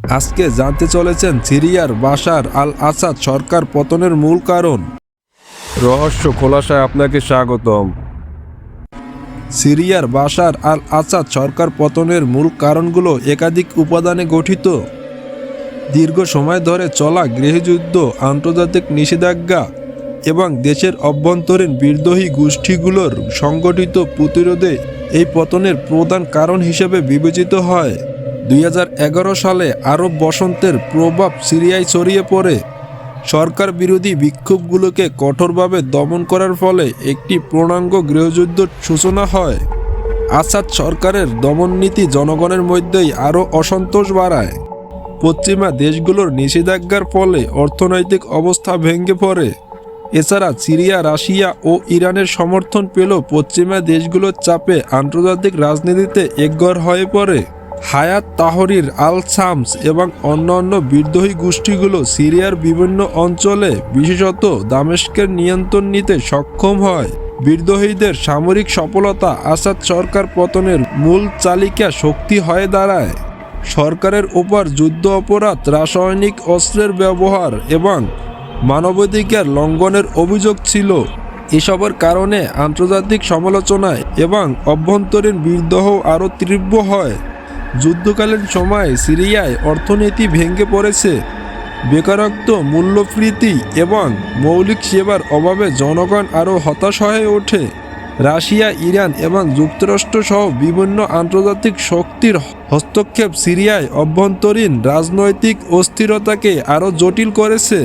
আজকে জানতে চলেছেন সিরিয়ার বাশার আল আসাদ সরকার পতনের মূল কারণ। রহস্য খোলাসায় আপনাকে স্বাগতম। সিরিয়ার বাশার আল আসাদ সরকার পতনের মূল কারণগুলো একাধিক উপাদানে গঠিত। দীর্ঘ সময় ধরে চলা গৃহযুদ্ধ, আন্তর্জাতিক নিষেধাজ্ঞা এবং দেশের অভ্যন্তরীণ বিদ্রোহী গোষ্ঠীগুলোর সংগঠিত প্রতিরোধে এই পতনের প্রধান কারণ হিসেবে বিবেচিত হয়। 2011 সালে আরব বসন্তের প্রভাব সিরিয়ায় ছড়িয়ে পড়ে। সরকার বিরোধী বিক্ষোভগুলোকে কঠোরভাবে দমন করার ফলে একটি পূর্ণাঙ্গ গৃহযুদ্ধের সূচনা হয়। আসাদ সরকারের দমননীতি জনগণের মধ্যেই আরও অসন্তোষ বাড়ায়। পশ্চিমা দেশগুলোর নিষেধাজ্ঞার ফলে অর্থনৈতিক অবস্থা ভেঙে পড়ে। এছাড়া সিরিয়া, রাশিয়া ও ইরানের সমর্থন পেলেও পশ্চিমা দেশগুলোর চাপে আন্তর্জাতিক রাজনীতিতে একঘর হয়ে পড়ে। হায়াত তাহরির আল শামস এবং অন্যান্য বিদ্রোহী গোষ্ঠীগুলো সিরিয়ার বিভিন্ন অঞ্চলে, বিশেষত দামেস্কের নিয়ন্ত্রণ নিতে সক্ষম হয়। বিদ্রোহীদের সামরিক সফলতা আসাদ সরকার পতনের মূল চালিকা শক্তি হয়ে দাঁড়ায়। সরকারের ওপর যুদ্ধ অপরাধ, রাসায়নিক অস্ত্রের ব্যবহার এবং মানবাধিকার লঙ্ঘনের অভিযোগ ছিল। এসবের কারণে আন্তর্জাতিক সমালোচনা এবং অভ্যন্তরীণ বিদ্রোহ আরও তীব্র হয়। যুদ্ধকালীন সময়ে সিরিয়ায় অর্থনীতি ভেঙে পড়েছে। বেকারত্ব, মূল্যস্ফীতি এবং মৌলিক সেবার অভাবে জনগণ আরও হতাশ হয়ে ওঠে। রাশিয়া, ইরান এবং যুক্তরাষ্ট্র সহ বিভিন্ন আন্তর্জাতিক শক্তির হস্তক্ষেপ সিরিয়ায় অভ্যন্তরীণ রাজনৈতিক অস্থিরতাকে আরও জটিল করেছে।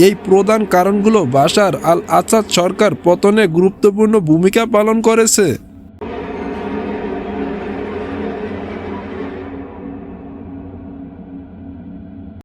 এই প্রধান কারণগুলো বাশার আল আসাদ সরকার পতনে গুরুত্বপূর্ণ ভূমিকা পালন করেছে।